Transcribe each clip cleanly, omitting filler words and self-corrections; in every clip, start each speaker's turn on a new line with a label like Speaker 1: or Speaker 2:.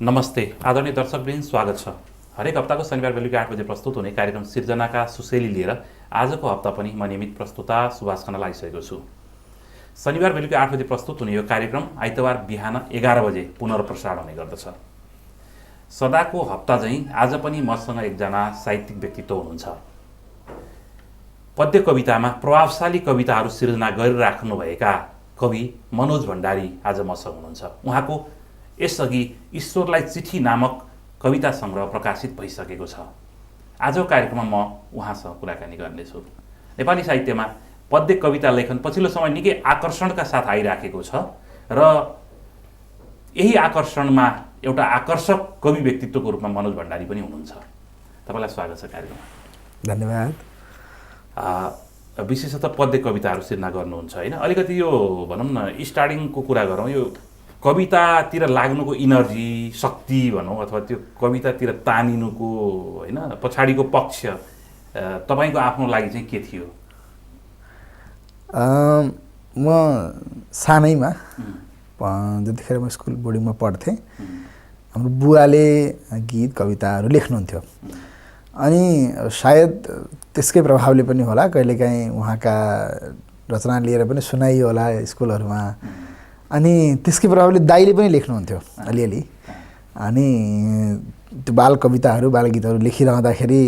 Speaker 1: नमस्ते आदरणीय दर्शकवृन्द, स्वागत छ। हरेक हप्ताको शनिबार बेलुकी 8 बजे प्रस्तुत हुने कार्यक्रम सिर्जनाका सुशेली लिएर आजको हप्ता पनि म नियमित प्रस्तुता सुभाष खनाल आइसकेको छु। शनिबार बेलुकी 8 बजे प्रस्तुत हुने यो कार्यक्रम आइतबार बिहान 11 बजे पुनर्प्रसारण हुने गर्दछ। सदाको हप्ता झैँ आज पनि मसँग एकजना साहित्यिक व्यक्तित्व हुनुहुन्छ। पद्य कवितामा प्रभावशाली कविताहरू सिर्जना गरिराख्नुभएका कवि मनोज भण्डारी आज मसँग हुनुहुन्छ। उहाँको यसअघि ईश्वरलाई चिठी नामक कविता सङ्ग्रह प्रकाशित भइसकेको छ। आजको कार्यक्रममा म उहाँसँग कुराकानी गर्नेछु। नेपाली साहित्यमा पद्य कविता लेखन पछिल्लो समय निकै आकर्षणका साथ आइराखेको छ र यही आकर्षणमा एउटा आकर्षक कवि व्यक्तित्वको रूपमा मनोज भण्डारी पनि हुनुहुन्छ। तपाईँलाई स्वागत छ कार्यक्रममा।
Speaker 2: धन्यवाद।
Speaker 1: विशेषतः पद्य कविताहरू सिर्जना गर्नुहुन्छ होइन। अलिकति यो भनौँ न स्टार्टिङको कुरा गरौँ। यो कवितातिर लाग्नुको इनर्जी, शक्ति भनौँ अथवा त्यो कवितातिर तानिनुको होइन पछाडिको पक्ष तपाईँको आफ्नो लागि चाहिँ के थियो?
Speaker 2: म सानैमा जतिखेर म स्कुल बोर्डिङमा पढ्थेँ, हाम्रो बुवाले गीत कविताहरू लेख्नुहुन्थ्यो अनि सायद त्यसकै प्रभावले पनि होला कहिलेकाहीँ उहाँका रचना लिएर पनि सुनाइयो होला स्कुलहरूमा। अनि त्यसकै प्रभावले दाइले पनि लेख्नुहुन्थ्यो अलिअलि। अनि त्यो बाल कविताहरू बाल गीतहरू लेखिरहँदाखेरि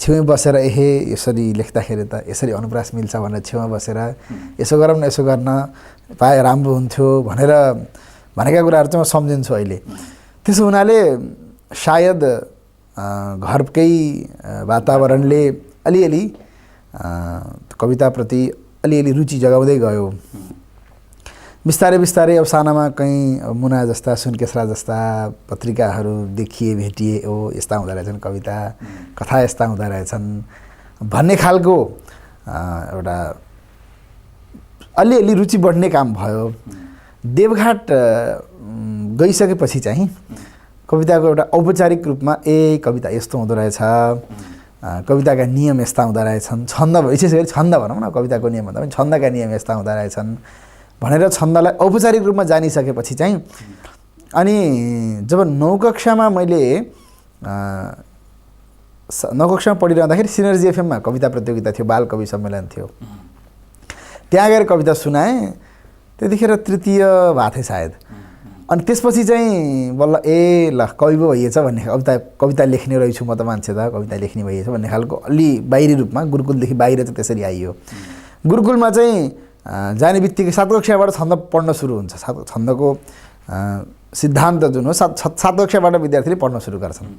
Speaker 2: छेउमै बसेर यसरी लेख्दाखेरि त यसरी अनुप्रास मिल्छ भनेर छेउमा बसेर यसो गरौँ न यसो गर्न पाए राम्रो हुन्थ्यो भनेर भनेका कुराहरू चाहिँ म सम्झिन्छु अहिले। त्यसो हुनाले सायद घरकै वातावरणले अलिअलि कविताप्रति अलिअलि रुचि जगाउँदै गयो। बिस्तारै बिस्तारै अब सानामा कहीँ मुना जस्ता सुनकेसरा जस्ता पत्रिकाहरू देखिए भेटिए, ओ यस्ता हुँदो रहेछन् कविता, कथा यस्ता हुँदो रहेछन् भन्ने खालको एउटा अलिअलि रुचि बढ्ने काम भयो। देवघाट गइसकेपछि चाहिँ कविताको एउटा औपचारिक रूपमा कविता यस्तो हुँदो रहेछ, कविताका नियम यस्ता हुँदो रहेछन्, छन्द विशेष गरी छन्द भनौँ न, कविताको नियम भन्दा पनि छन्दका नियम यस्ता हुँदो रहेछन् भनेर छन्दलाई औपचारिक रूपमा जानिसकेपछि चाहिँ अनि जब 9 कक्षामा मैले 9 कक्षामा पढिरहँदाखेरि सिनर्जी एफएममा कविता प्रतियोगिता थियो, बाल कवि सम्मेलन थियो। त्यहाँ गएर कविता सुनाएँ। त्यतिखेर तृतीय भएको थिएँ सायद। अनि त्यसपछि चाहिँ बल्ल ल कवि पो भइएछ भन्ने कविता लेख्ने रहेछु म त, मान्छे त कविता लेख्ने भइएछ भन्ने खालको अलि बाहिरी रूपमा गुरुकुलदेखि बाहिर चाहिँ त्यसरी आइयो। गुरुकुलमा चाहिँ जाने बित्तिकै 7 कक्षाबाट छन्द पढ्न सुरु हुन्छ। छन्दको सिद्धान्त जुन हो 7 कक्षाबाट विद्यार्थीले पढ्न सुरु गर्छन्।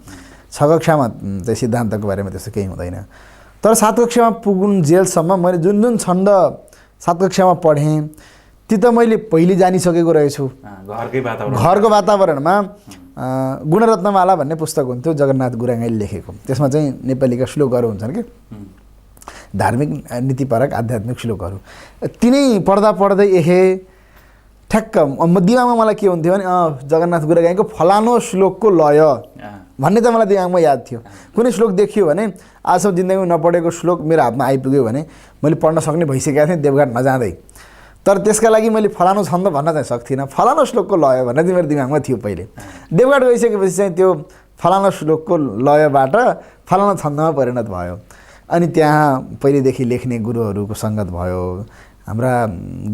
Speaker 2: 6 कक्षामा चाहिँ सिद्धान्तको बारेमा त्यस्तो केही हुँदैन। तर 7 कक्षामा पुगुन्जेलसम्म मैले जुन जुन छन्द 7 कक्षामा पढेँ ती त मैले पहिले जानिसकेको रहेछु। घरको वातावरणमा गुणरत्नमाला भन्ने पुस्तक हुन्थ्यो, जगन्नाथ गुरुङले लेखेको। त्यसमा चाहिँ नेपालीका श्लोकहरू हुन्छन् कि धार्मिक नीतिपरक आध्यात्मिक श्लोकहरू। तिनै पढ्दा पढ्दै ठ्याक्क दिमागमा मलाई के हुन्थ्यो भने जगन्नाथ गुरुङको फलानो श्लोकको लय भन्ने त मलाई दिमागमा याद थियो। कुनै श्लोक देखियो भने आजसम्म जिन्दगीमा नपढेको श्लोक मेरो हातमा आइपुग्यो भने मैले पढ्न सक्ने भइसकेको थिएँ देवघाट नजाँदै। तर त्यसका लागि मैले फलानो छन्द भन्न चाहिँ सक्थिनँ, फलानो श्लोकको लय भन्ने चाहिँ मेरो दिमागमा थियो पहिले। देवघाट गइसकेपछि चाहिँ त्यो फलानो श्लोकको लयबाट फलानो छन्दमा परिणत भयो। अनि त्यहाँ पहिलेदेखि लेख्ने गुरुहरूको सङ्गत भयो। हाम्रा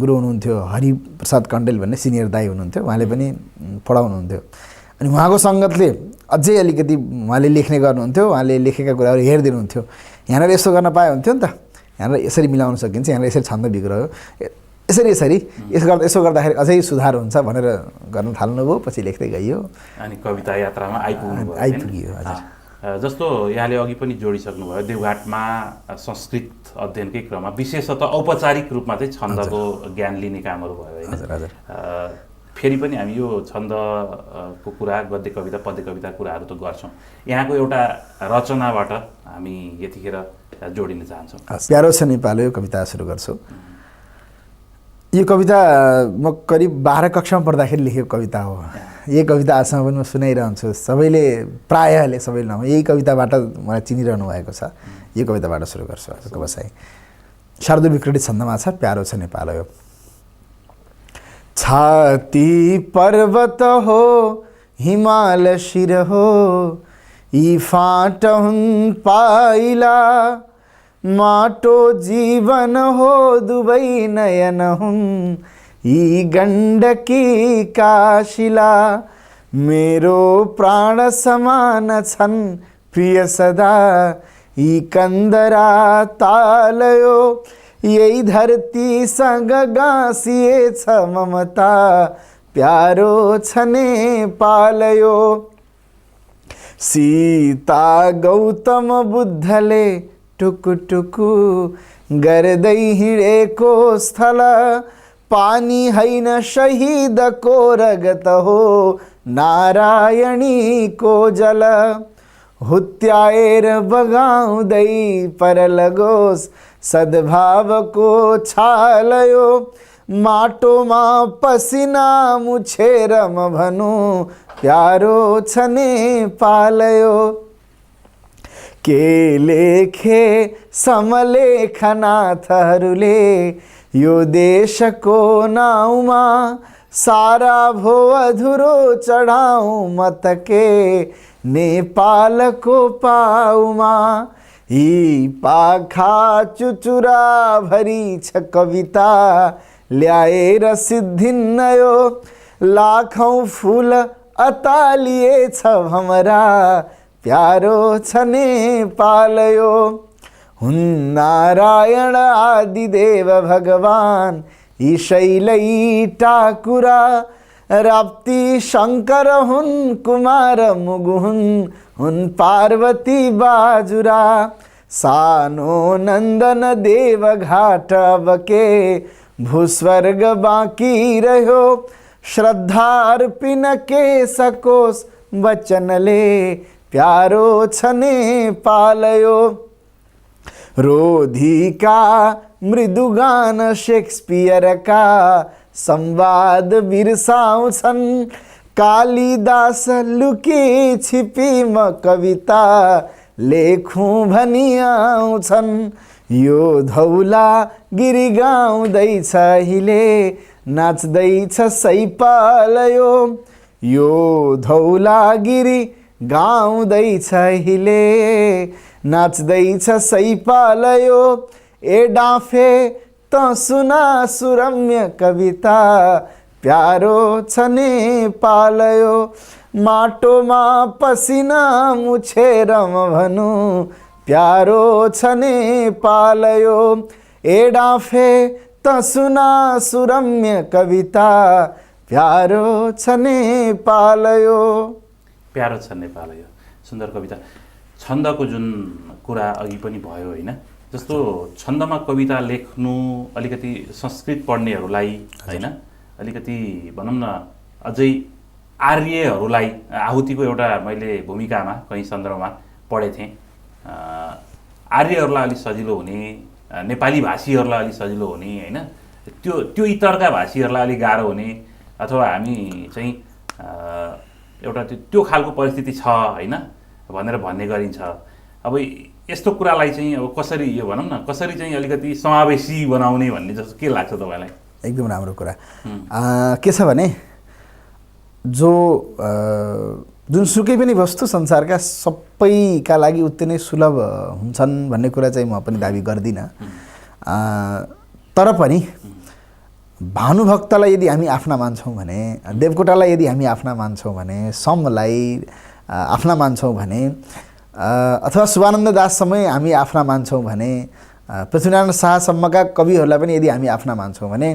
Speaker 2: गुरु हुनुहुन्थ्यो हरिप्रसाद कण्डेल भन्ने सिनियर दाइ हुनुहुन्थ्यो, उहाँले पनि पढाउनुहुन्थ्यो। अनि उहाँको सङ्गतले अझै अलिकति उहाँले लेख्ने गर्नुहुन्थ्यो, उहाँले लेखेका कुराहरू हेरिदिनुहुन्थ्यो। यहाँनिर यसो गर्न पाए हुन्थ्यो नि त, यहाँनिर यसरी मिलाउन सकिन्छ, यहाँनिर यसरी छन्द बिग्रयो, यसो गर्दाखेरि अझै सुधार हुन्छ भनेर गर्न थाल्नुभयो। पछि लेख्दै गइयो
Speaker 1: अनि कविता यात्रामा
Speaker 2: आइपुग्यो। हजुर,
Speaker 1: जस्तो यहाँले अघि पनि जोडिसक्नुभयो, देवघाटमा संस्कृत अध्ययनकै क्रममा विशेषतः औपचारिक रूपमा चाहिँ छन्दको ज्ञान लिने कामहरू भयो होइन।
Speaker 2: हजुर।
Speaker 1: फेरि पनि हामी यो छन्दको कुरा, गद्य कविता पद्य कविता कुराहरू त गर्छौँ। यहाँको एउटा रचनाबाट हामी यतिखेर जोडिन चाहन्छौँ।
Speaker 2: प्यारो छ नेपाल यो कविता सुरु गर्छु। यो कविता म करिब 12 कक्षामा पढ्दाखेरि लेखेको कविता हो। यही कविता आजसम्म पनि म सुनाइरहन्छु। सबैले प्रायःले सबैले नभए यही कविताबाट मलाई चिनिरहनु भएको छ। यो कविताबाट सुरु गर्छु आजको बसाइ। शार्दूल विक्रेती छन्दमा छ, प्यारो छ नेपाल यो। छाती पर्वत हो हिमाल शिर हो यी फाटहुन् पाइला माटो जीवन हो दुवै नयन हुन् यी गण्डकी काशिला मेरो प्राण समान छन् प्रिय सदा यी कन्दरा तालयो यही धरतीसँग गाँसिएछ ममता प्यारो छ नेपालयो सीता गौतम बुद्धले टुकुटुकु गर्दै हिँडेको स्थल पानी हैन शहीदको रगत हो नारायणीको जल हुत्याएर बगाउँदै पर लगोस् सद्भावको छालयो माटोमा पसिना मुछेर म भनौँ प्यारो छ नेपालयो के लेखे समलेखनाथहरूले यो देशको नाउँमा सारा भो अधुरो चढाउँ मतके नेपालको पाउमा यी पाखा चुचुरा भरी छ कविता ल्याएर सिद्धिन्न यो लाखौं फूल अतालिएछ भमरा प्यारो छ नेपालयो हुन् नारायण आदिदेव भगवान यी शैलै ठाकुरा राप्ती शङ्कर हुन् कुमार मुगु हुन् पार्वती बाजुरा सानो नन्दन देव घाट बके भूस्वर्ग बाँकी रह्यो श्रद्धा अर्पिन के सकोस् वचनले प्यारो छ नेपालयो रोधिका मृदुगान शेक्सपियरका संवाद बिर्साउँछन् कालिदास लुकी छिपी म कविता लेखौँ भनी आउँछन् यो धौला गिरी गाउँदैछ हिले नाच्दैछ सैपालयो यो धौला गिरी गाउँदैछ हिले नाच्दैछ सैपालयो ए डाँफे त सुना सुरम्य कविता प्यारो छ नेपालयो माटोमा पसिना मुछेर म भनौँ प्यारो छ नेपालयो ए डाँफे त सुना सुरम्य कविता प्यारो छ नेपालयो
Speaker 1: प्यारो छ नेपालयो सुन्दर कविता छन्दको जुन कुरा अघि पनि भयो होइन जस्तो छन्दमा कविता लेख्नु अलिकति संस्कृत पढ्नेहरूलाई होइन अलिकति भनौँ न अझै आर्यहरूलाई आहुतिको एउटा मैले भूमिकामा कहीँ सन्दर्भमा पढेको थिएँ आर्यहरूलाई अलिक सजिलो हुने नेपाली भाषीहरूलाई अलिक सजिलो हुने होइन त्यो इतरका भाषीहरूलाई अलिक गाह्रो हुने अथवा हामी चाहिँ एउटा त्यो खालको परिस्थिति छ होइन भनेर भन्ने गरिन्छ। अब यस्तो कुरालाई चाहिँ अब कसरी यो भनौँ न कसरी चाहिँ अलिकति समावेशी बनाउने भन्ने जस्तो के लाग्छ तपाईँलाई?
Speaker 2: एकदम राम्रो कुरा के छ भने जुनसुकै पनि वस्तु संसारका सबैका लागि उत्ति नै सुलभ हुन्छन् भन्ने कुरा चाहिँ म पनि दाबी गर्दिनँ। तर पनि भानुभक्तलाई यदि हामी आफ्ना मान्छौँ भने, देवकोटालाई यदि हामी आफ्ना मान्छौँ भने, समलाई आफ्ना मान्छौँ भने, अथवा शुभानन्द दाससम्मै हामी आफ्ना मान्छौँ भने, पृथ्वीनारायण शाहसम्मका कविहरूलाई पनि यदि हामी आफ्ना मान्छौँ भने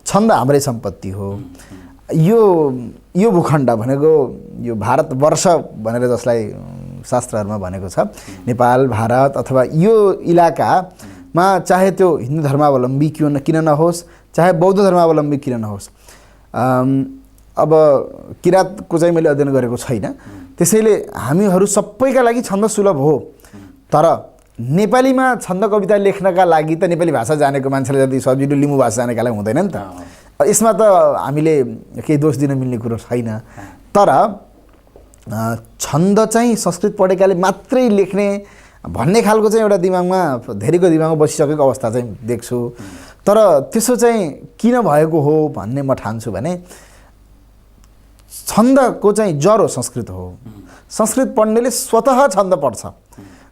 Speaker 2: छन्द हाम्रै सम्पत्ति हो। यो भूखण्ड भनेको यो भारतवर्ष भनेर जसलाई शास्त्रहरूमा भनेको छ, नेपाल, भारत अथवा यो इलाकामा चाहे त्यो हिन्दू धर्मावलम्बी किन नहोस्, चाहे बौद्ध धर्मावलम्बी किन नहोस्, अब किराँतको चाहिँ मैले अध्ययन गरेको छैन, त्यसैले हामीहरू सबैका लागि छन्द सुलभ हो। तर नेपालीमा छन्द कविता लेख्नका लागि त नेपाली भाषा जानेको मान्छेले जति सजिलो लिम्बू भाषा जानेकालाई हुँदैन नि त। यसमा त हामीले केही दोष दिन मिल्ने कुरो छैन। तर छन्द चाहिँ संस्कृत पढेकाले मात्रै लेख्ने भन्ने खालको चाहिँ एउटा दिमागमा धेरैको दिमागमा बसिसकेको अवस्था चाहिँ देख्छु। तर त्यसो चाहिँ किन भएको हो भन्ने म ठान्छु भने छन्दको चाहिँ जरो संस्कृत हो। संस्कृत पढ्नेले स्वतः छन्द पढ्छ।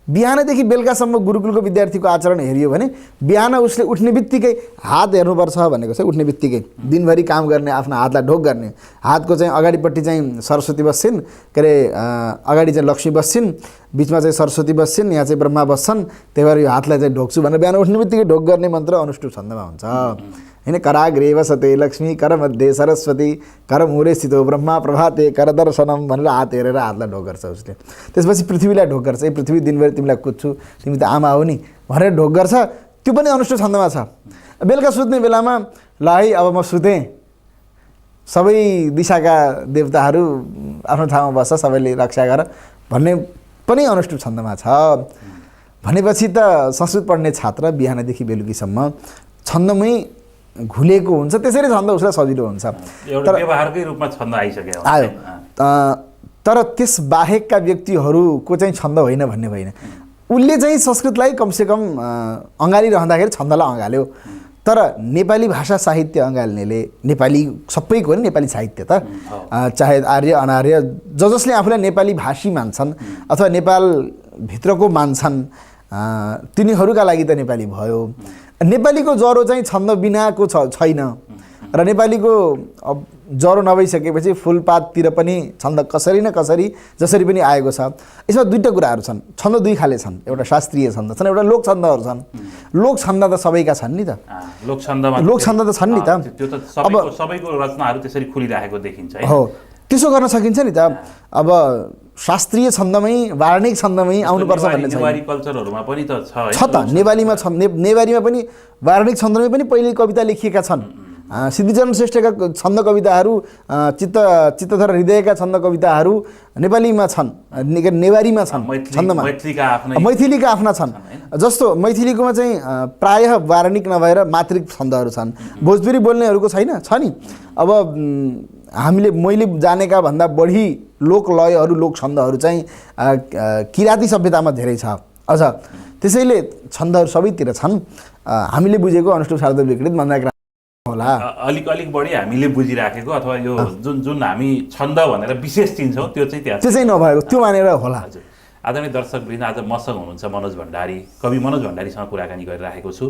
Speaker 2: बिहानदेखि बेलुकासम्म गुरुकुलको विद्यार्थीको आचरण हेरियो भने बिहान उसले उठ्ने बित्तिकै हात हेर्नुपर्छ भनेको छ। उठ्ने बित्तिकै दिनभरि काम गर्ने, आफ्नो हातलाई ढोक गर्ने, हातको चाहिँ अगाडिपट्टि चाहिँ सरस्वती बस्छिन्, के अरे अगाडि चाहिँ लक्ष्मी बस्छिन्, बिचमा चाहिँ सरस्वती बस्छिन्, यहाँ चाहिँ ब्रह्मा बस्छन्, त्यही भएर यो हातलाई चाहिँ ढोक्छु भनेर बिहान उठ्ने बित्तिकै ढोक गर्ने मन्त्र अनुष्टुप छन्दमा हुन्छ होइन। कराग्रे वसते लक्ष्मी, कर मध्ये सरस्वती, कर मुरे स्थितो ब्रह्मा, प्रभाते कर दर्शनम भनेर हात हेरेर हातलाई ढोक गर्छ उसले। त्यसपछि पृथ्वीलाई ढोक गर्छ, ए पृथ्वी दिनभरि तिमीलाई कुद्छु, तिमी त आमा हो नि भनेर ढोक गर्छ। त्यो पनि अनुष्टुप छन्दमा छ। बेलुका सुत्ने बेलामा ल है अब म सुतेँ, सबै दिशाका देवताहरू आफ्नो ठाउँमा बस्छ, सबैले रक्षा गर भन्ने पनि अनुष्टुप छन्दमा छ। भनेपछि त संस्कृत पढ्ने छात्र बिहानदेखि बेलुकीसम्म छन्दमै घुलेको हुन्छ, त्यसरी छन्द उसलाई सजिलो हुन्छ।
Speaker 1: एउटा व्यवहारकै रूपमा छन्द आइसक्यो
Speaker 2: आयो। तर त्यस बाहेकका व्यक्तिहरूको चाहिँ छन्द होइन भन्ने होइन। उसले चाहिँ संस्कृतलाई कमसेकम अँगालिरहँदाखेरि छन्दलाई अँगाल्यो। तर नेपाली भाषा साहित्य अँगाल्नेले, नेपाली सबैको नि नेपाली साहित्य त, चाहे आर्य अनार्य जसले आफूलाई नेपाली भाषी मान्छन् अथवा नेपालभित्रको मान्छन्, तिनीहरूका लागि त नेपाली भयो। नेपालीको जरो चाहिँ छन्द बिनाको छैन र नेपालीको जरो नभइसकेपछि फुलपाततिर पनि छन्द कसरी न कसरी जसरी पनि आएको छ। यसमा दुईवटा कुराहरू छन्। छन्द दुई खाले छन्, एउटा शास्त्रीय छन्द छन्, एउटा लोक छन्दहरू छन्। लोक छन्द त सबैका छन् नि त, लोक छन्द त छन् नि त।
Speaker 1: त्यो त सबैको रचनाहरू त्यसरी खुलिरहेको देखिन्छ
Speaker 2: हो, त्यसो गर्न सकिन्छ नि त। अब शास्त्रीय छन्दमै वार्णिक छन्दमै आउनुपर्छ भन्ने छैन।
Speaker 1: नेवारी कल्चरहरूमा पनि त छ
Speaker 2: त, नेवारीमा छ, नेवारीमा पनि वार्णिक छन्दमै पनि पहिले कविता लेखिएका छन्। सिद्धिचरण श्रेष्ठका छन्द कविताहरू, चित्तधर हृदयका छन्द कविताहरू नेपालीमा छन्, नेवारीमा छन् छन्दमा। मैथिलीका आफ्ना छन्। जस्तो मैथिलीकोमा चाहिँ प्रायः वार्णिक नभएर मात्रिक छन्दहरू छन्। भोजपुरी बोल्नेहरूको छैन, छ नि। अब मैले जानेका भन्दा बढी लोक लयहरू, लोक छन्दहरू चाहिँ किराँती सभ्यतामा धेरै छ अझ। त्यसैले छन्दहरू सबैतिर छन्। हामीले बुझेको अनुष्टुप शारद विकृत मन्दाकिनी होला,
Speaker 1: अलिक बढी हामीले बुझिराखेको अथवा यो जुन हामी छन्द भनेर विशेष चिन्छौँ त्यो चाहिँ
Speaker 2: नभएको, त्यो मानेर होला।
Speaker 1: हजुर। आदरणीय दर्शकवृन्द, आज मसँग हुनुहुन्छ मनोज भण्डारी। कवि मनोज भण्डारीसँग कुराकानी गरिरहेको छु।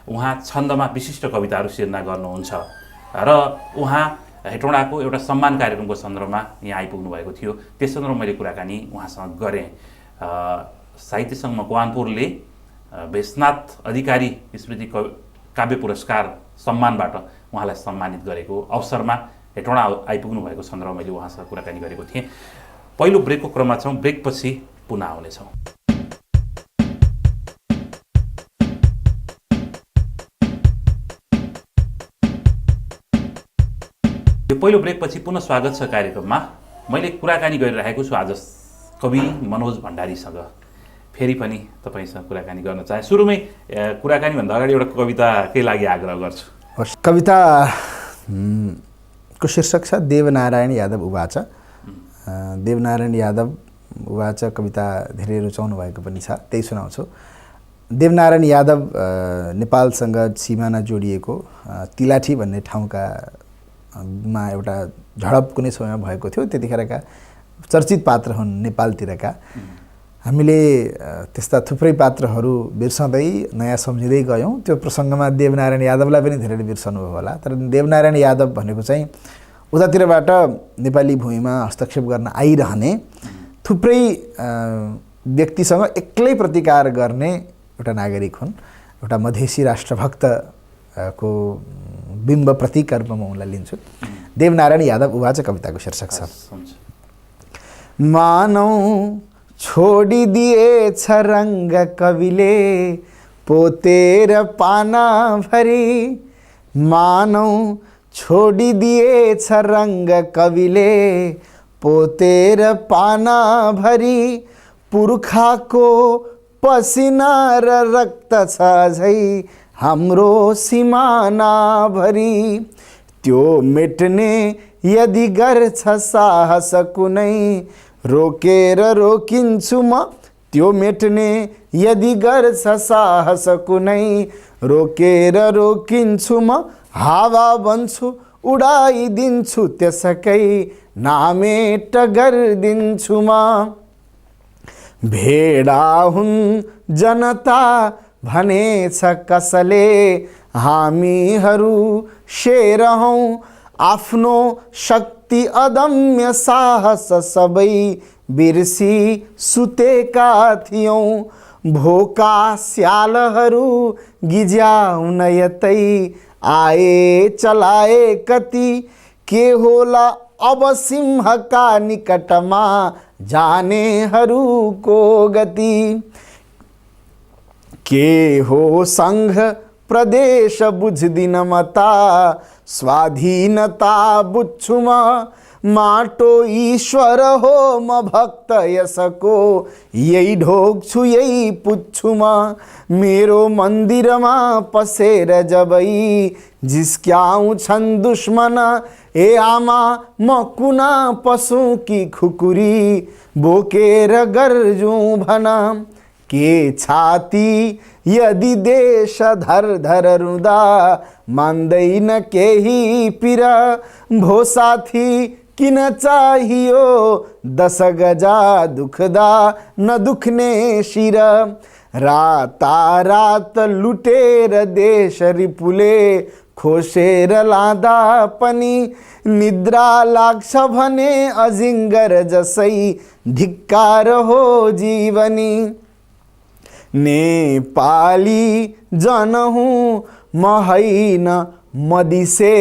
Speaker 1: उहाँ छन्दमा विशिष्ट कविताहरू सिर्जना गर्नुहुन्छ र उहाँ हेटौँडाको एउटा सम्मान कार्यक्रमको सन्दर्भमा यहाँ आइपुग्नु भएको थियो। त्यस सन्दर्भमा मैले कुराकानी उहाँसँग गरेँ। साहित्य सङ्घ मकवानपुरले भेषनाथ अधिकारी स्मृति काव्य पुरस्कार सम्मानबाट उहाँलाई सम्मानित गरेको अवसरमा हेटौँडा आइपुग्नु भएको सन्दर्भमा मैले उहाँसँग कुराकानी गरेको थिएँ। पहिलो ब्रेकको क्रममा छौँ, ब्रेकपछि पुनः आउनेछौँ। यो पहिलो ब्रेकपछि पुनः स्वागत छ कार्यक्रममा। मैले कुराकानी गरिरहेको छु आज कवि मनोज भण्डारीसँग। फेरि पनि तपाईँसँग कुराकानी गर्न चाहे। सुरुमै कुराकानीभन्दा अगाडि एउटा कविताकै लागि आग्रह गर्छु।
Speaker 2: कविताको शीर्षक छ देवनारायण यादव उवाच। देवनारायण यादव उवाच कविता धेरै रुचाउनु भएको पनि छ, त्यही सुनाउँछु। देवनारायण यादव नेपालसँग सिमाना जोडिएको तिलाठी भन्ने ठाउँका मा एउटा झडप कुनै समयमा भएको थियो। त्यतिखेरका चर्चित पात्र हुन् नेपालतिरका। हामीले त्यस्ता थुप्रै पात्रहरू बिर्सँदै नयाँ सम्झिँदै गयौँ। त्यो प्रसङ्गमा देवनारायण यादवलाई पनि धेरैले बिर्सनु भयो होला। तर देवनारायण यादव भनेको चाहिँ उतातिरबाट नेपाली भूमिमा हस्तक्षेप गर्न आइरहने थुप्रै व्यक्तिसँग एक्लै प्रतिकार गर्ने एउटा नागरिक हुन्। एउटा मधेसी राष्ट्रभक्तको बिम्ब प्रतीकका रूपमा म उनलाई लिन्छु। देवनारायण यादव उवाच कविताको शीर्षक छ मानौ छोडिदिएछ रङ्ग कविले पोतेर पाना भरी। मानौ छोडिदिएछ रङ्ग कविले पोतेर पाना भरी। पुर्खाको पसिना र रक्त छ झै हाम्रो सिमाना भरी। त्यो मेट्ने यदि गर्छ साहस कुनै रोकेर रोकिन्छु म। त्यो मेट्ने यदि गर्छ साहस कुनै रोकेर रोकिन्छु म। हावा बन्छु उडाइदिन्छु त्यसकै नामेट गरिदिन्छु म। भेडा हुन् जनता भनेछ कसले, हामीहरू शेर हौं, आफ्नो शक्ति अदम्य साहस सबै बिर्सी सुतेका थियौं। भोका स्यालहरू गिज्याउन यतै आए चलाए कति, के होला अब सिंहका निकटमा जानेहरूको गति। के हो संघ प्रदेश बुझ्दिन मता, स्वाधीनता बुझ्छु म। माटो ईश्वर हो म भक्त यसको, यही ढोग्छु यही पुज्छु म। मेरो मन्दिरमा पसेर जबै जिस्क्याउँछन् दुश्मन, ए आमा म कुना पशु कि खुकुरी बोकेर गर्जौं भन। के छाती यदि देश धर धर रुँदा, मान्दैन केही पिर। भो साथी किन चाहियो 10 गजा दुख्दा नदुख्ने शिर। रातारात लुटेर देश रिपुले खोसेर लाँदा पनि, निद्रा लाग्छ भने अजिङ्गर जसै धिक्कार हो जीवनी। नेपाली जन हुँ म होइन मदिसे,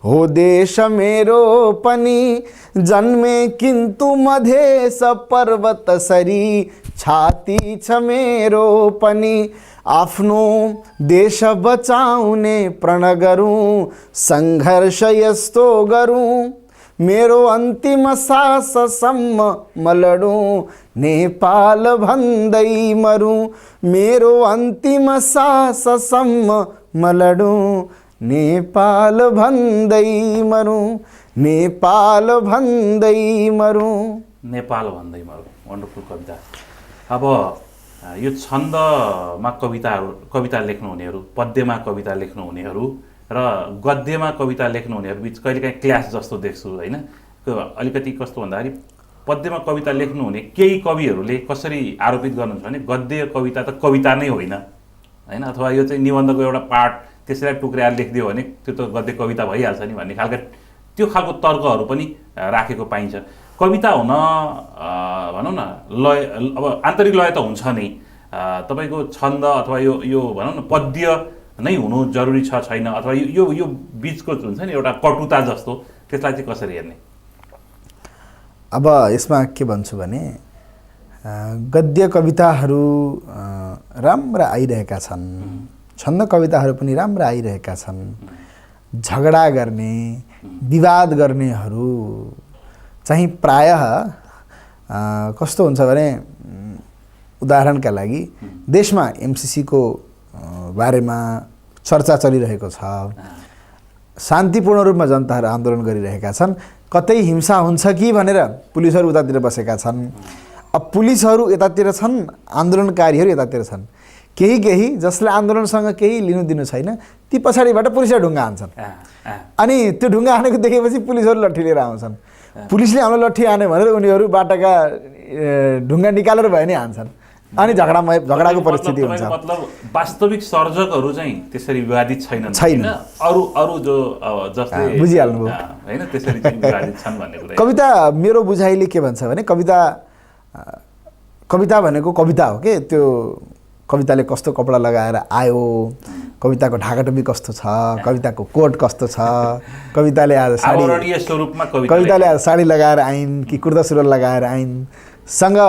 Speaker 2: हो देश मेरो पनि। जन्मे किन्तु मधेस पर्वत सरी, छाती छ मेरो पनि। आफ्नो देश बचाउने प्रण गरौँ, सङ्घर्ष यस्तो गरौँ। मेरो अन्तिम साससम्म म लडौँ, नेपाल भन्दै मरौँ। मेरो अन्तिम साससम्म म लडौँ, नेपाल भन्दै मरौँ, नेपाल भन्दै मरौँ।
Speaker 1: नेपाल भन्दै मरौँ। वन्डरफुल कविता। अब यो छन्दमा कविता लेख्नुहुनेहरू, पद्यमा कविता लेख्नुहुनेहरू र गद्यमा कविता लेख्नुहुनेहरू बिच कहिलेकाहीँ क्ल्यास जस्तो देख्छु होइन। अलिकति कस्तो भन्दाखेरि पद्यमा कविता लेख्नुहुने केही कविहरूले कसरी आरोपित गर्नुहुन्छ भने गद्य कविता त कविता नै होइन होइन, अथवा यो चाहिँ निबन्धको एउटा पार्ट त्यसैलाई टुक्राएर लेखिदियो भने त्यो त गद्य कविता भइहाल्छ नि भन्ने खालका त्यो खालको तर्कहरू पनि राखेको पाइन्छ। कविता हुन भनौँ न लय, अब आन्तरिक लय त हुन्छ नै, तपाईँको छन्द अथवा यो भनौँ न पद्य नै हुनु जरुरी छ छैन, अथवा यो बिचको हुन्छ नि एउटा कटुता जस्तो, त्यसलाई चाहिँ कसरी हेर्ने?
Speaker 2: अब यसमा के भन्छु भने गद्य कविताहरू राम्रा आइरहेका छन्, छन्द कविताहरू पनि राम्रा आइरहेका छन्। झगडा गर्ने, विवाद गर्नेहरू चाहिँ प्रायः कस्तो हुन्छ भने, उदाहरणका लागि देशमा एमसीसीको बारेमा चर्चा चलिरहेको छ, शान्तिपूर्ण रूपमा जनताहरू आन्दोलन गरिरहेका छन्, कतै हिंसा हुन्छ कि भनेर पुलिसहरू उतातिर बसेका छन्। अब पुलिसहरू यतातिर छन्, आन्दोलनकारीहरू यतातिर छन्। केही जसले आन्दोलनसँग केही लिनु दिनु छैन, ती पछाडिबाट पुलिसले ढुङ्गा हान्छन्। अनि त्यो ढुङ्गा हानेको देखेपछि पुलिसहरू लट्ठी लिएर आउँछन्। पुलिसले हाम्रो लट्ठी हान्यो भनेर उनीहरू बाटाका ढुङ्गा निकालेर भए नि हान्छन्। अनि झगडाको परिस्थिति हुन्छ।
Speaker 1: मतलब वास्तविक सर्जकहरू चाहिँ त्यसरी विवादित छैन, अरू जो जसले
Speaker 2: बुझिहाल्नु
Speaker 1: होइन त्यसरी चाहिँ विवादित छन् भन्ने कुरा।
Speaker 2: कविता मेरो बुझाइले के भन्छ भने, कविता भनेको कविता हो के, त्यो कविताले कस्तो कपडा लगाएर आयो, कविताको ढाकाटोपी कस्तो छ, कविताको कोट कस्तो छ, कविताले आज साडी लगाएर आइन् कि कुर्ता सुरुवाल लगाएर आइन् सँग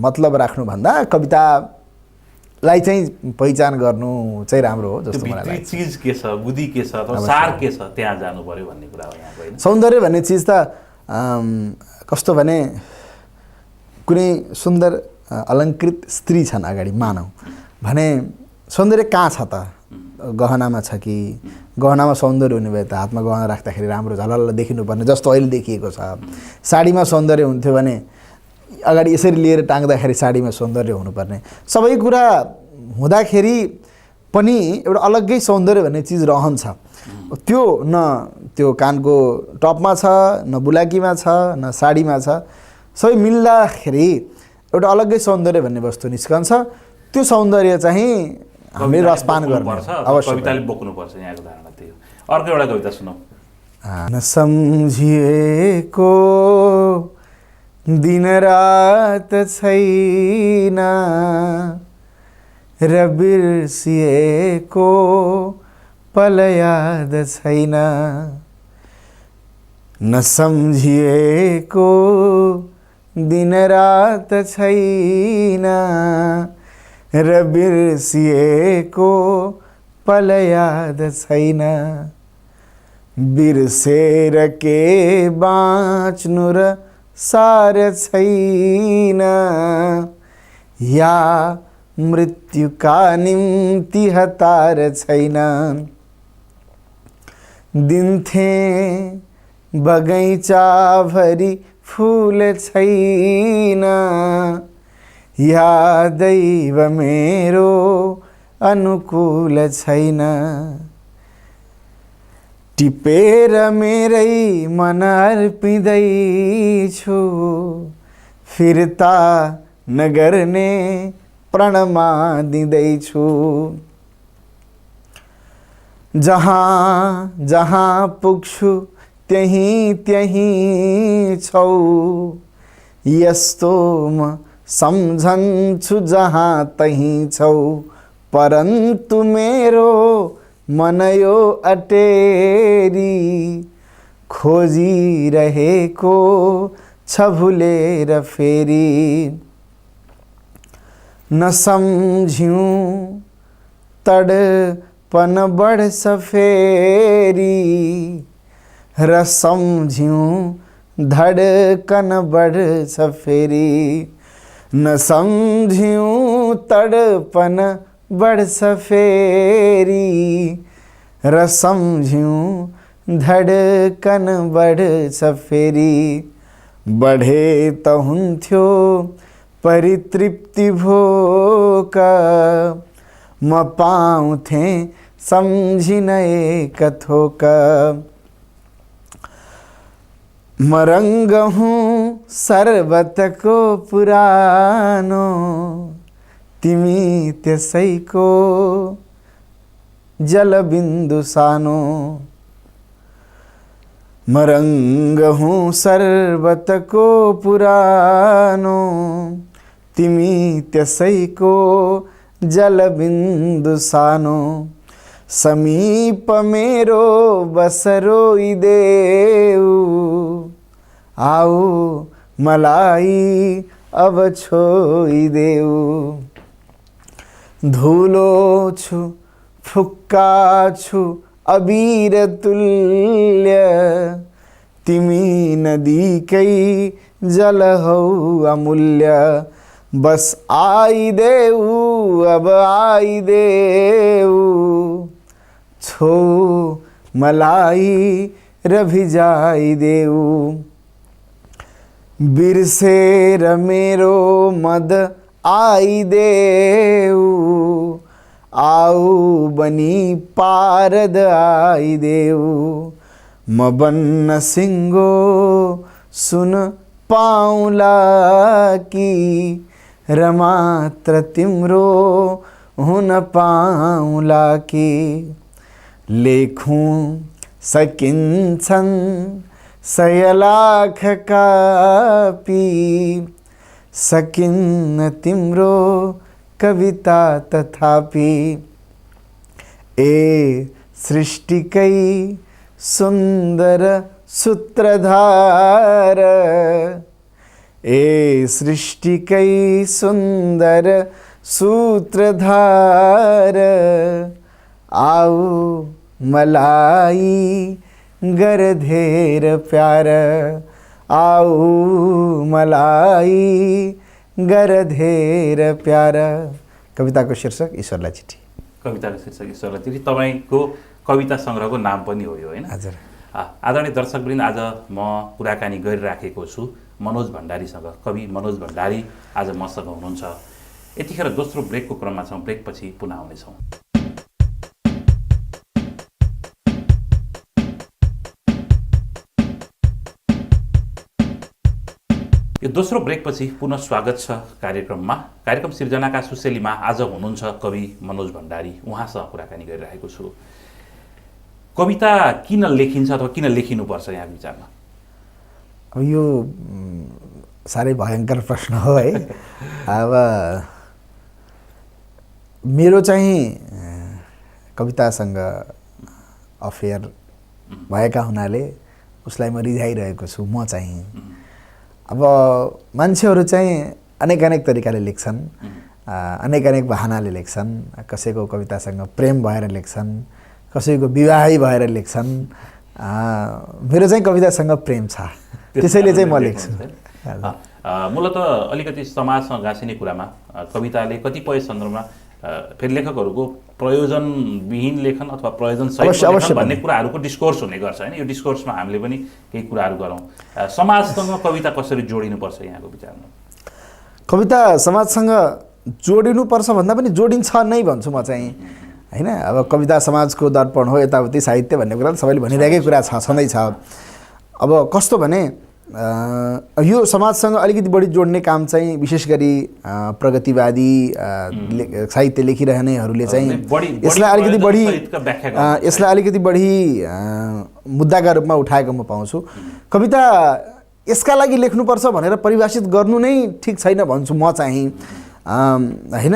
Speaker 2: मतलब राख्नुभन्दा कवितालाई चाहिँ पहिचान गर्नु चाहिँ राम्रो हो जस्तो मलाई लाग्छ।
Speaker 1: चिज के छ, बुद्धि के छ, अथवा सार के छ, त्यहाँ जानु पर्यो भन्ने कुरा हो यहाँको होइन।
Speaker 2: सौन्दर्य भन्ने चिज त कस्तो भने, कुनै सुन्दर अलङ्कृत स्त्री छन् अगाडि मानौ भने सौन्दर्य कहाँ छ त? गहनामा छ कि? गहनामा सौन्दर्य हुने भए त हातमा गहना राख्दाखेरि राम्रो झलल्ल देखिनुपर्ने जस्तो अहिले देखिएको छ। साडीमा सौन्दर्य हुन्थ्यो भने अगाडि यसरी लिएर टाङ्दाखेरि साडीमा सौन्दर्य हुनुपर्ने। सबै कुरा हुँदाखेरि पनि एउटा अलग्गै सौन्दर्य भन्ने चिज रहन्छ। त्यो त्यो कानको टपमा छ, न बुलाकीमा छ, न साडीमा छ। सबै मिल्दाखेरि एउटा अलग्गै सौन्दर्य भन्ने वस्तु निस्कन्छ। त्यो सौन्दर्य चाहिँ हामीले रसपान गर्नुपर्छ,
Speaker 1: अवश्य कविताले बोक्नुपर्छ। यहाँको धारणा त्यही हो। अर्को एउटा कविता सुनौ।
Speaker 2: नसम्झिएको दिन रात छैन र बिर्सिएको पल याद छैन। नसम्झिएको दिन रात छैन र बिर्सिएको पल याद छैन। बिर्सेर के बाँच्नु र सार छैन, या मृत्युका निम्ति हतार छैन। दिन्थे बगैँचा भरी फूल छैन, या दैव मेरो अनुकूल छैन। टिपेर मेरै मन अर्पिँदैछु, फिर्ता नगर्ने प्रणमा दिँदैछु। जहाँ जहाँ पुग्छु त्यहीँ त्यहीँ छौ, यस्तो म सम्झन्छु जहाँ तहीँ छौ। परन्तु मेरो मन यो अटेरी खोजिरहेको छ भुलेर फेरि। नसम्झ्यौँ तडपन बढ्छ फेरि, र सम्झ्यौँ धडकन बढ्छ फेरि। नसम्झ्यौँ तडपन बढ्छ फेरि, र सम्झ्यौँ धडकन बढ्छ फेरि। बढे त हुन्थ्यो परितृप्ति भोक, म पाउँथेँ सम्झिन एक थोक। मरङ्ग हुँ सर्वतको पुरानो, तिमी त्यसैको जलबिन्दु सानो। मरङ्ग हुँ सर्वतको पुरानो, तिमी त्यसैको जलबिन्दु सानो। समीप मेरो बस रोइदेऊ, आऊ मलाई अब छोइदेऊ। धुलो छु फुक्का छु अबीर तुल्य, तिमी नदीकै जल हौ अमूल्य। बस आइदेऊ अब आइदेऊ, छो मलाई र भिजाइदेऊ। बिर्सेर मेरो मद आइदेऊ, आऊ बनी पारद आइदेऊ। म बन्न सिङ्गो सुन पाउला कि, र मात्र तिम्रो हुन पाउला कि। लेखौँ सकिन्छन् 100 लाख कापी, सकिन्न तिम्रो कविता तथापि। ए सृष्टिकै सुन्दर सूत्रधार, ए सृष्टिकै सुन्दर सूत्रधार। आऊ मलाई गर धेर प्यार, आऊ मलाई गर धेर प्यार। कविताको शीर्षक ईश्वरलाई चिठी।
Speaker 1: कविताको शीर्षक ईश्वरलाई चिठी तपाईँको कविता सङ्ग्रहको नाम पनि हो यो, होइन?
Speaker 2: हजुर।
Speaker 1: आदरणीय दर्शकवृन्द, आज म कुराकानी गरिराखेको छु मनोज भण्डारीसँग। कवि मनोज भण्डारी आज मसँग हुनुहुन्छ। यतिखेर दोस्रो ब्रेकको क्रममा छौँ। ब्रेक पछि पुनः आउनेछौँ। यो दोस्रो ब्रेकपछि पुनः स्वागत छ कार्यक्रममा। कार्यक्रम सिर्जनाका सुशेलीमा आज हुनुहुन्छ कवि मनोज भण्डारी। उहाँसँग कुराकानी गरिरहेको छु। कविता किन लेखिन्छ अथवा किन लेखिनुपर्छ यहाँ विचारमा?
Speaker 2: अब यो साह्रै भयङ्कर प्रश्न हो है। अब मेरो चाहिँ कवितासँग अफेयर भएका हुनाले उसलाई म रिझाइरहेको छु। म चाहिँ अब मान्छेहरू चाहिँ अनेक अनेक तरिकाले लेख्छन्, अनेक अनेक बहानाले लेख्छन्। कसैको कवितासँग प्रेम भएर लेख्छन्, कसैको विवाही भएर लेख्छन्। मेरो चाहिँ कवितासँग प्रेम छ, त्यसैले चाहिँ म लेख्छु।
Speaker 1: मूलत अलिकति समाजसँग गाँसिने कुरामा कविताले कतिपय सन्दर्भमा फेरि लेखकहरूको प्रयोजनविहीन लेखन अथवा प्रयोजन सहित भन्ने कुराहरूको डिस्कोर्स हुने गर्छ होइन। यो डिस्कोर्समा हामीले पनि केही कुराहरू गरौँ। समाजसँग कविता कसरी जोडिनुपर्छ यहाँको विचारमा?
Speaker 2: कविता समाजसँग जोडिनुपर्छ भन्दा पनि जोडिन्छ नै भन्छु म चाहिँ होइन। अब कविता समाजको दर्पण हो, यताउति साहित्य भन्ने कुरा सबैले भनिरहेकै कुरा छ, छँदैछ। अब कस्तो भने यो समाजसँग अलिकति बढी जोड्ने काम चाहिँ विशेष गरी प्रगतिवादी साहित्य लेखिरहनेहरूले चाहिँ यसलाई अलिकति बढी मुद्दाका रूपमा उठाएको म पाउँछु। कविता यसका लागि लेख्नुपर्छ भनेर परिभाषित गर्नु नै ठिक छैन भन्छु म चाहिँ होइन।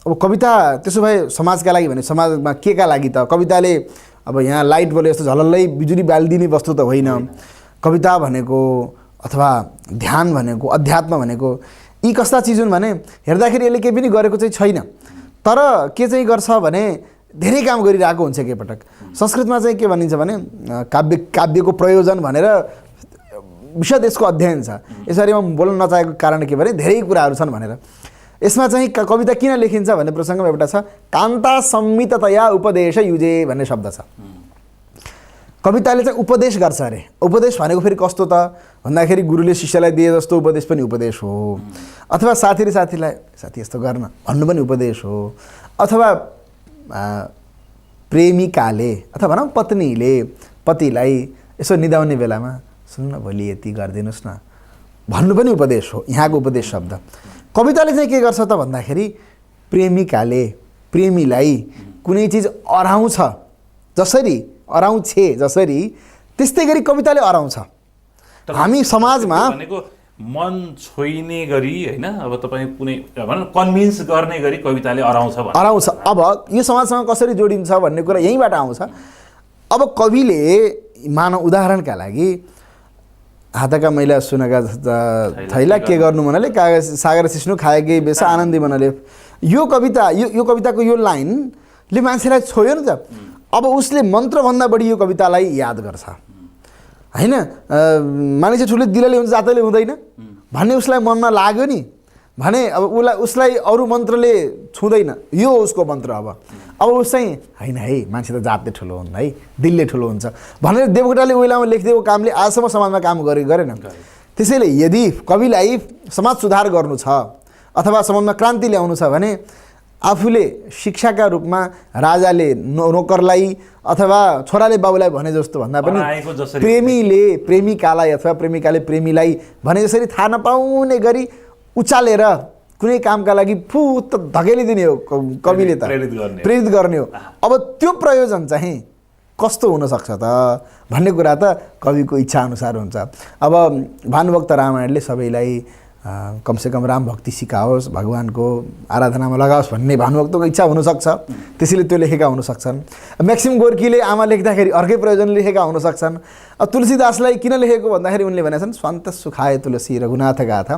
Speaker 2: अब कविता त्यसो भए समाजका लागि भने समाजमा के का लागि त? कविताले अब यहाँ लाइट बल्यो जस्तो झलल्लै बिजुली बालिदिने वस्तु त होइन। कविता भनेको अथवा ध्यान भनेको, अध्यात्म भनेको यी कस्ता चिज हुन् भने हेर्दाखेरि यसले केही पनि गरेको चाहिँ छैन, तर के चाहिँ गर्छ भने धेरै काम गरिरहेको हुन्छ एकैपटक। संस्कृतमा चाहिँ के भनिन्छ भने काव्यको प्रयोजन भनेर विशद यसको अध्ययन छ। यसरी म बोल्न नचाहेको कारण के भने धेरै कुराहरू छन् भनेर। यसमा चाहिँ कविता किन लेखिन्छ भन्ने प्रसङ्गमा एउटा छ, कान्ता संमिततया उपदेश युजे भन्ने शब्द छ। कविताले चाहिँ उपदेश गर्छ अरे। उपदेश भनेको फेरि कस्तो त भन्दाखेरि गुरुले शिष्यलाई दिए जस्तो उपदेश पनि उपदेश हो, अथवा साथीले साथीलाई साथी यस्तो गर्न भन्नु पनि उपदेश हो, अथवा प्रेमिकाले अथवा भनौँ पत्नीले पतिलाई यसो निदाउने बेलामा सुन्नु न भोलि यति गरिदिनुहोस् न भन्नु पनि उपदेश हो। यहाँको उपदेश शब्द कविताले चाहिँ के गर्छ त भन्दाखेरि प्रेमिकाले प्रेमीलाई कुनै चिज अराउँछ जसरी अराउँछे जसरी त्यस्तै गरी कविताले अराउँछ। हामी समाजमा
Speaker 1: भनेको मन छोइने गरी होइन, अब तपाईँ कुनै भनौँ कन्भिन्स गर्ने गरी कविताले अराउँछ।
Speaker 2: अब यो समाजसँग कसरी जोडिन्छ भन्ने कुरा यहीँबाट आउँछ। अब कविले मानव उदाहरणका लागि हातका मैला सुनका थैला के गर्नु भन्नाले कागज सागर सिस्नु खाएकै बेस आनन्दी भन्नाले यो कविता यो कविताको यो लाइनले मान्छेलाई छोयो नि त। अब उसले मन्त्रभन्दा बढी यो कवितालाई याद गर्छ होइन। मानिस ठुलो दिलले हुन्छ जातले हुँदैन भन्ने उसलाई मनमा लाग्यो नि भने अब उसलाई अरू मन्त्रले छुँदैन, यो उसको मन्त्र। अब उस चाहिँ होइन है मान्छे त जातले ठुलो हुन् है, दिलले ठुलो हुन्छ भनेर देवकोटाले ओइलामा लेखिदिएको कामले आजसम्म समाजमा काम गरेन। त्यसैले यदि कविलाई समाज सुधार गर्नु छ अथवा समाजमा क्रान्ति ल्याउनु छ भने आफूले शिक्षाका रूपमा राजाले नोकरलाई अथवा छोराले बाबुलाई भने जस्तो भन्दा पनि प्रेमीले प्रेमिकालाई अथवा प्रेमिकाले प्रेमीलाई भने जसरी थाहा नपाउने गरी उचालेर कुनै कामका लागि फुत धकेलिदिने हो कविले त, प्रेरित गर्ने हो। अब त्यो प्रयोजन चाहिँ कस्तो हुनसक्छ त भन्ने कुरा त कविको इच्छा अनुसार हुन्छ। अब भानुभक्त रामायणले सबैलाई कमसेकम राम भक्ति सिकाओस्, भगवानको आराधनामा लगाओस् भन्ने भानुभक्तको इच्छा हुनसक्छ, त्यसैले त्यो लेखेका हुनसक्छन्। म्याक्सिम गोर्कीले आमा लेख्दाखेरि अर्कै प्रयोजनले लेखेका हुनसक्छन्। अब तुलसीदासलाई किन लेखेको भन्दाखेरि उनले भनेका छन् स्वान्त सुखाए तुलसी रघुनाथ गाथा,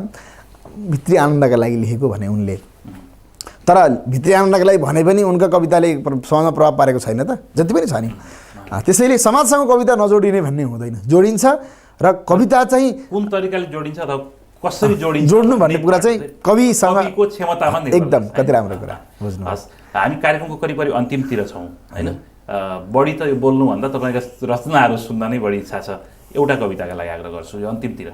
Speaker 2: भित्री आनन्दका लागि लेखेको भने उनले। तर भित्री आनन्दका लागि भने पनि उनका कविताले समाजमा प्रभाव पारेको छैन त, जति पनि छ नि। त्यसैले समाजसँग कविता नजोडिने भन्ने हुँदैन, जोडिन्छ। र कविता चाहिँ
Speaker 1: कुन तरिकाले जोडिन्छ अथवा कसरी
Speaker 2: जोड्नु भन्ने कुरा चाहिँ
Speaker 1: कविको क्षमतामा
Speaker 2: एकदम कति राम्रो कुरा बुझ्नुहोस्।
Speaker 1: हामी कार्यक्रमको करिब अन्तिमतिर छौँ होइन। बढी त यो बोल्नुभन्दा तपाईँका रचनाहरू सुन्न नै बढी इच्छा छ। एउटा कविताका लागि आग्रह गर्छु यो अन्तिमतिर।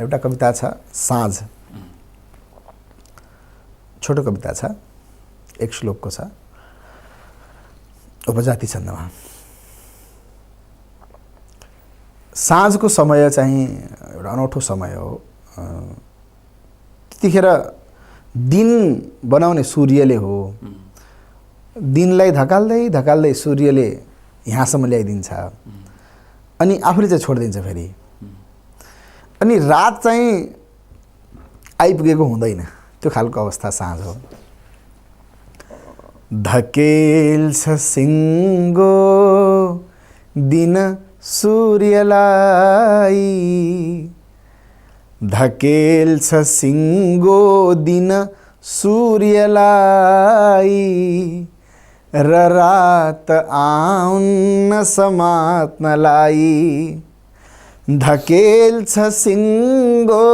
Speaker 2: एउटा कविता छ साँझ, छोटो कविता छ, एक श्लोकको छ, उपजाति छन्दमा। साँझको समय चाहिँ एउटा अनौठो समय हो। त्यतिखेर दिन बनाउने सूर्यले हो। दिनलाई धकाल्दै धकाल्दै सूर्यले यहाँसम्म ल्याइदिन्छ अनि आफूले चाहिँ छोडिदिन्छ फेरि। अनि रात चाहिँ आइपुगेको हुँदैन, त्यो खालको अवस्था साँझ हो। धकेल्छ सिङ्गो दिन सूर्यलाई, धकेल्छ सिङ्गो दिन सूर्यलाई, र रात आउन्न समात्नलाई। धकेल्छ सिङ्गो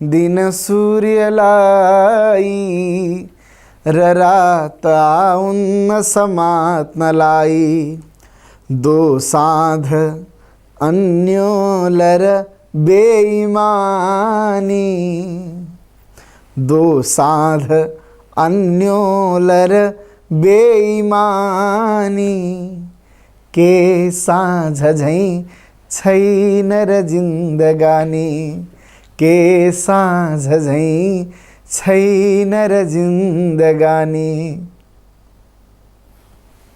Speaker 2: दिन सूर्यलाई, र रात आउन्न समात्नलाई। दोसाँध अन्योलर बेइमानी, दोसाँध अन्योलर बेइमानी। के साँझ झैँ छैन र जिन्दगानी, के साँझ झैँ छैन र जिन्दगानी।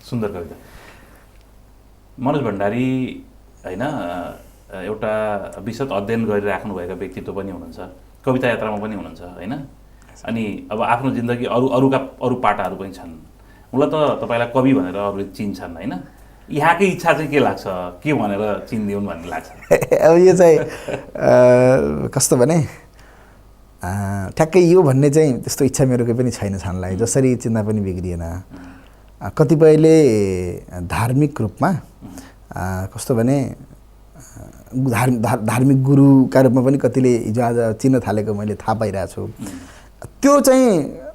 Speaker 1: सुन्दर कविता। मनोज भण्डारी हैन एउटा विशद अध्ययन गरिराख्नुभएका व्यक्तित्व पनि हुनुहुन्छ, कविता यात्रामा पनि हुनुहुन्छ हैन। अनि अब आफ्नो जिन्दगी अरू पाटाहरू पनि छन्। मलाई त तपाईँलाई कवि भनेर अरूले चिन्छन् हैन। यहाँकै इच्छा चाहिँ के लाग्छ, के भनेर चिनिदिउन् भन्ने लाग्छ?
Speaker 2: अब यो चाहिँ कस्तो भने ठ्याक्कै यो भन्ने चाहिँ त्यस्तो इच्छा मेरो केही पनि छैन छानलाई। जसरी चिन्दा पनि बिग्रिएन। कतिपयले धार्मिक रूपमा कस्तो भने धार्मिक गुरुका रूपमा पनि कतिले हिजो आज चिन्न थालेको मैले थाहा पाइरहेको छु। त्यो चाहिँ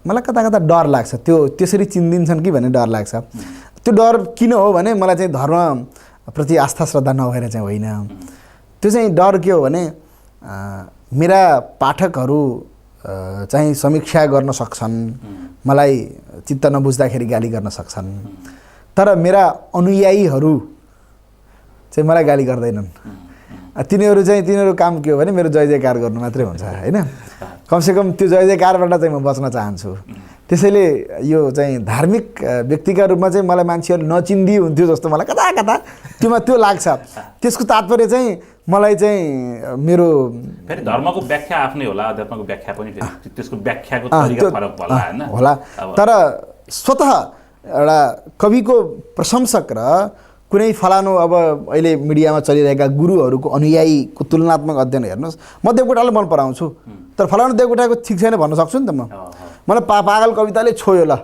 Speaker 2: मलाई कता कता डर लाग्छ, त्यो त्यसरी चिन्दिन्छन् कि भन्ने डर लाग्छ। त्यो डर किन हो भने मलाई चाहिँ धर्मप्रति आस्था श्रद्धा नभएर चाहिँ होइन। त्यो चाहिँ डर के हो भने मेरा पाठकहरू चाहिँ समीक्षा गर्न सक्छन्, मलाई चित्त नबुझ्दाखेरि गाली गर्न सक्छन्, तर मेरा अनुयायीहरू चाहिँ मलाई गाली गर्दैनन्। तिनीहरू काम के हो भने मेरो जय जयकार गर्नु मात्रै हुन्छ हैन। कमसेकम त्यो जय जयकारबाट चाहिँ म बच्न चाहन्छु। त्यसैले यो चाहिँ धार्मिक व्यक्तिका रूपमा चाहिँ मलाई मान्छेहरू नचिन्दी हुन्थ्यो जस्तो मलाई कता कता त्यो लाग्छ। त्यसको तात्पर्य चाहिँ मलाई चाहिँ मेरो
Speaker 1: फेरि धर्मको व्याख्या आफ्नै होला, अध्यात्मको व्याख्या पनि फेरि त्यसको व्याख्याको तरिका फरक होला हैन
Speaker 2: होला। तर स्वतः एउटा कविको प्रशंसक र कुनै फलानु अब अहिले मिडियामा चलिरहेका गुरुहरूको अनुयायीको तुलनात्मक अध्ययन हेर्नुहोस्। म देवकोटालाई मन पराउँछु, तर फलानु देवकोटाको ठिक छैन भन्न सक्छु नि त म। मलाई पागल कविताले छोयो ल,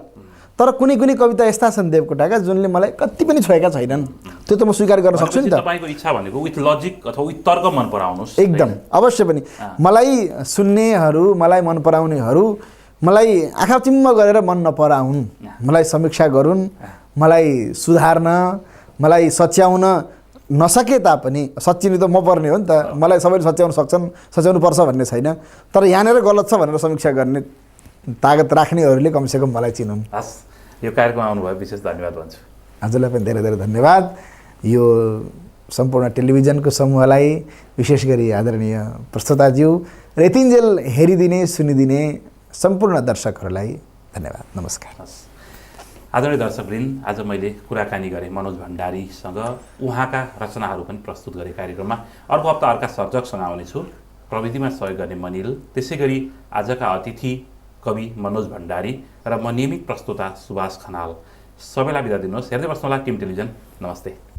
Speaker 2: तर कुनै कविता यस्ता छन् देवकोटाका जुनले मलाई कति पनि छोएका छैनन्। त्यो त म स्वीकार गर्न सक्छु नि त।
Speaker 1: तपाईको इच्छा भनेको विथ लजिक अथवा विथ तर्क मन पराउनुस्।
Speaker 2: एकदम अवश्य पनि। मलाई सुन्नेहरू, मलाई मन पराउनेहरू मलाई आँखा चिम्म गरेर मन नपराउन्, मलाई समीक्षा गरून्, मलाई सुधार्न, मलाई सच्याउन नसके तापनि सच्याउनु त म पर्ने हो नि त। मलाई सबैले सच्याउन सक्छन्, सच्याउनु पर्छ भन्ने छैन। तर यहाँनिर गलत छ भनेर समीक्षा गर्ने तागत राख्नेहरूले कमसेकम मलाई चिनुन्।
Speaker 1: हस्, यो कार्यक्रममा आउनुभयो विशेष धन्यवाद भन्छु।
Speaker 2: हजुरलाई पनि धेरै धेरै धन्यवाद। यो सम्पूर्ण टेलिभिजनको समूहलाई, विशेष गरी आदरणीय प्रस्तोताज्यू र यतिन्जेल हेरिदिने सुनिदिने सम्पूर्ण दर्शकहरूलाई धन्यवाद। नमस्कार।
Speaker 1: हस्, आदरणीय दर्शकवृन्द, आज मैले कुराकानी गरेँ मनोज भण्डारीसँग। उहाँका रचनाहरू पनि प्रस्तुत गरेँ कार्यक्रममा। अर्को हप्ता अर्का सर्जकसँग आउनेछु। प्रविधिमा सहयोग गर्ने मनिल, त्यसै गरी आजका अतिथि कवि मनोज भण्डारी र म नियमित प्रस्तोता सुभाष खनाल। सबैलाई बिदा दिनुहोस्। हेर्दै बस्नुहोला टिम टेलिभिजन। नमस्ते।